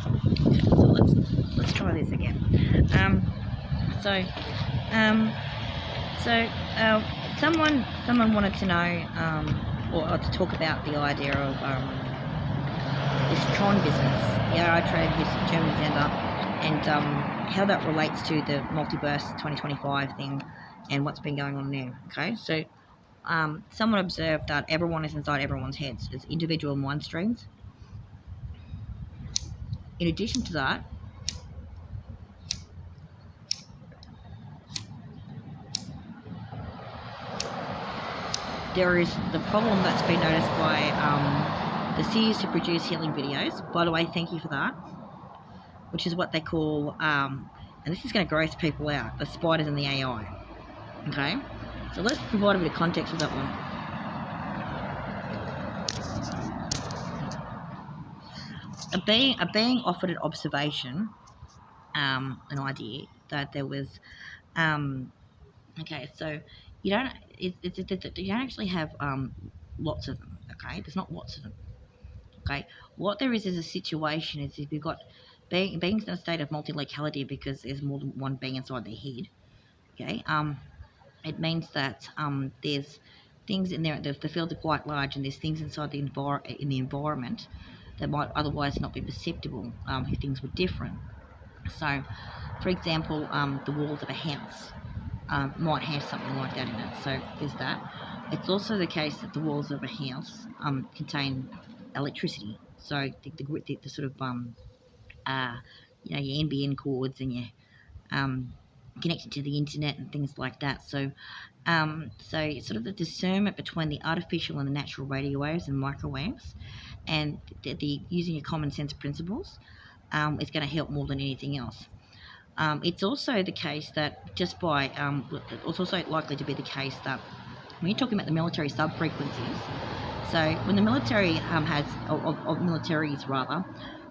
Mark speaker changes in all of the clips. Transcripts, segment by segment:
Speaker 1: So let's try this again. So someone wanted to know or to talk about the idea of this Tron business, the AI trade with German agenda, and how that relates to the multiverse 2025 thing and what's been going on there. Okay, so someone observed that everyone is inside everyone's heads as individual mind streams. In addition to that, there is the problem that's been noticed by the seers who produce healing videos. By the way, thank you for that. Which is what they call, and this is going to gross people out, the spiders and the AI. Okay, so let's provide a bit of context with that one. A being offered an observation, an idea that there was, okay, so you don't actually have lots of them. Okay, there's not lots of them. Okay, what there is a situation is if you've got beings in a state of multi-locality because there's more than one being inside their head. Okay, it means that there's things in there. The fields are quite large, and there's things inside the environment that might otherwise not be perceptible if things were different. So, for example, the walls of a house might have something like that in it. So there's that. It's also the case that the walls of a house contain electricity. So the sort of your NBN cords and your connected to the internet and things like that. So it's sort of the discernment between the artificial and the natural radio waves and microwaves, and the using your common sense principles is going to help more than anything else. It's also the case that just by it's also likely to be the case that when you're talking about the military sub-frequencies, so when the military militaries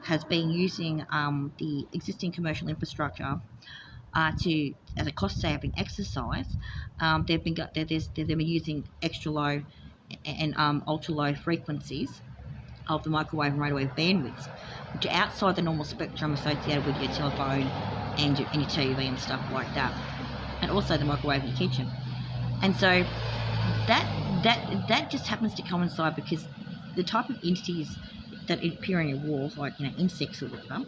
Speaker 1: has been using the existing commercial infrastructure as a cost-saving exercise, they've been using extra low and ultra low frequencies of the microwave and radio wave bandwidths, which are outside the normal spectrum associated with your telephone and your TV and stuff like that, and also the microwave in your kitchen. And so that just happens to coincide because the type of entities that appear on your walls, like insects or whatever,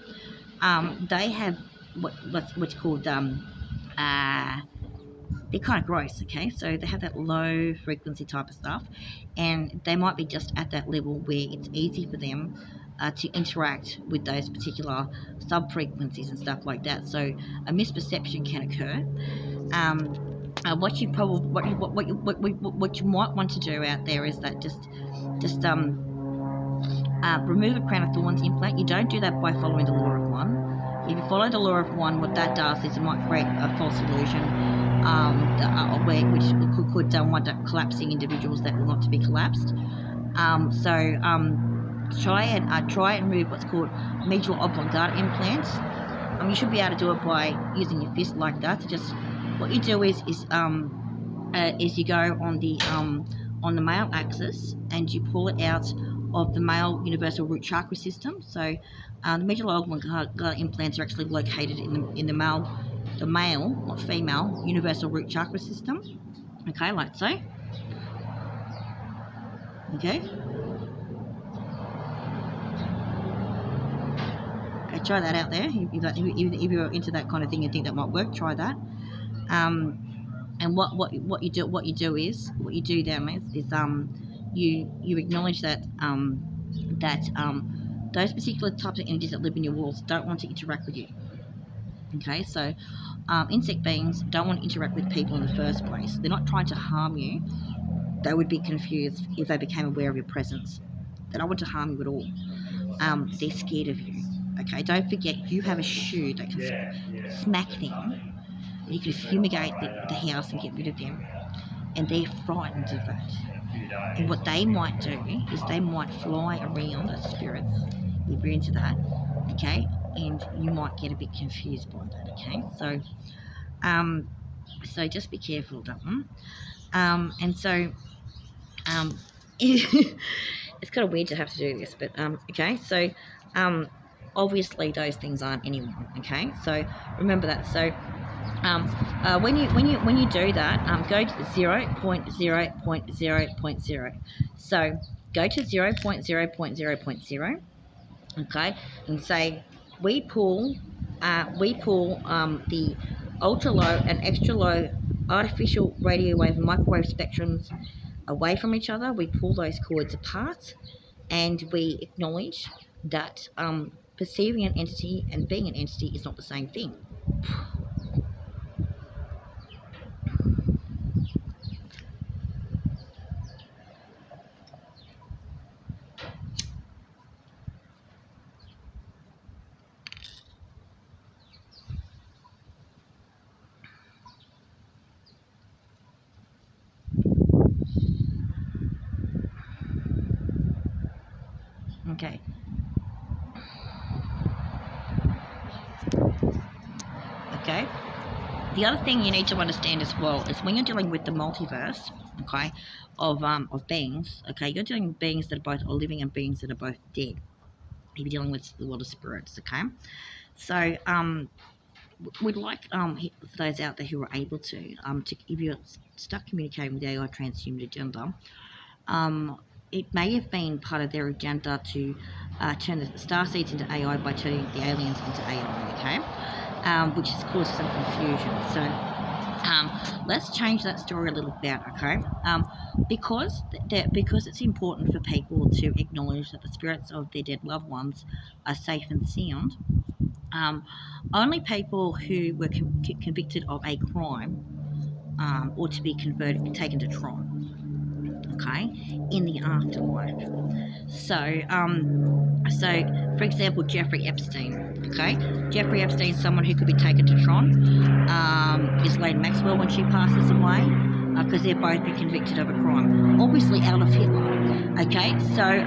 Speaker 1: they have what's called they're kind of gross, okay? So they have that low frequency type of stuff, and they might be just at that level where it's easy for them to interact with those particular sub frequencies and stuff like that. So a misperception can occur. What you might want to do out there is that just remove a crown of thorns implant. You don't do that by following the law of one. If you follow the law of one, what that does is it might create a false illusion, which could wind up collapsing individuals that were not to be collapsed. Try and remove what's called medial oblongata implants. You should be able to do it by using your fist like that. So just what you do is you go on the male axis and you pull it out of the male universal root chakra system. So the medial oblongata implants are actually located in the male, not female, universal root chakra system. Okay, like so. Okay. Okay, try that out there. If you're into that kind of thing and think that might work, try that. And what you do is you acknowledge that those particular types of energies that live in your walls don't want to interact with you. Okay, so insect beings don't want to interact with people in the first place. They're not trying to harm you. They would be confused if they became aware of your presence. They don't want to harm you at all. They're scared of you. Okay, don't forget you have a shoe that can smack them. You can fumigate the house and get rid of them, and they're frightened of that. And what they might do is they might fly around as spirits, if you're into that, okay, and you might get a bit confused by that, okay. So just be careful of that one. And so it's kind of weird to have to do this, but okay. So obviously those things aren't anyone. Okay, so remember that. So when you do that, go to 0.0.0.0. So go to 0.0.0.0, okay, and say we pull the ultra low and extra low artificial radio wave and microwave spectrums away from each other. We pull those cords apart, and we acknowledge that perceiving an entity and being an entity is not the same thing. Okay. Okay. The other thing you need to understand as well is when you're dealing with the multiverse, okay, of beings, okay, you're dealing with beings that are both living and beings that are both dead. You're dealing with the world of spirits, okay. So we'd like for those out there who are able to if you're stuck communicating with the AI transhuman agenda, it may have been part of their agenda to turn the starseeds into AI by turning the aliens into AI, okay? Which has caused some confusion. So let's change that story a little bit, okay? Because it's important for people to acknowledge that the spirits of their dead loved ones are safe and sound. Only people who were convicted of a crime or to be taken to Tron, okay, in the afterlife. So, for example, Jeffrey Epstein, okay? Jeffrey Epstein is someone who could be taken to Tron. Ghislaine Maxwell when she passes away, because they've both been convicted of a crime, obviously out of Hitler, okay? So,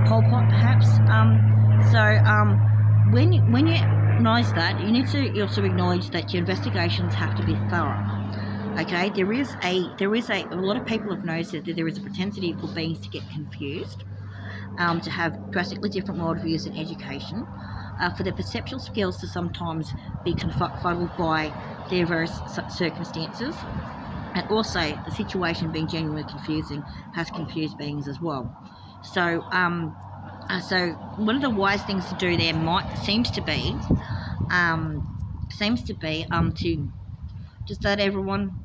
Speaker 1: Pol Pot perhaps. When you acknowledge that, you need to also acknowledge that your investigations have to be thorough. Okay, there is a lot of people have noticed that there is a propensity for beings to get confused, to have drastically different worldviews in education, for their perceptual skills to sometimes be confuddled by their various circumstances, and also the situation being genuinely confusing has confused beings as well. So, so one of the wise things to do there seems to be to just let everyone,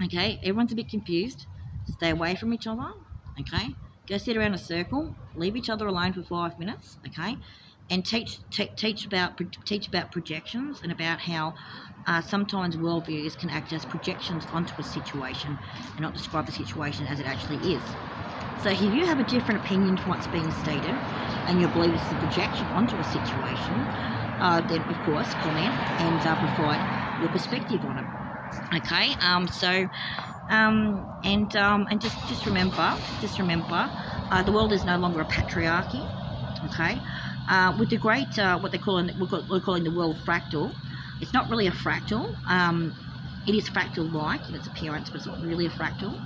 Speaker 1: okay, everyone's a bit confused, stay away from each other, okay, go sit around a circle, leave each other alone for 5 minutes, okay, and teach about projections and about how sometimes worldviews can act as projections onto a situation and not describe the situation as it actually is. So if you have a different opinion from what's being stated and you believe it's a projection onto a situation, then of course comment and provide your perspective on it. Okay, and just remember, the world is no longer a patriarchy. Okay, with the great what we're calling the world fractal, it's not really a fractal. It is fractal-like in its appearance, but it's not really a fractal.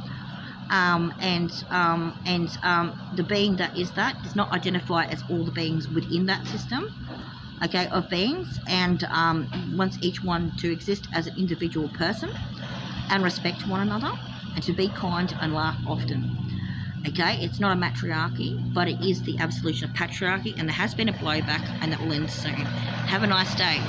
Speaker 1: The being that does not identify as all the beings within that system, okay, of beings, and wants each one to exist as an individual person and respect one another and to be kind and laugh often. Okay, it's not a matriarchy, but it is the absolution of patriarchy, and there has been a blowback, and that will end soon. Have a nice day.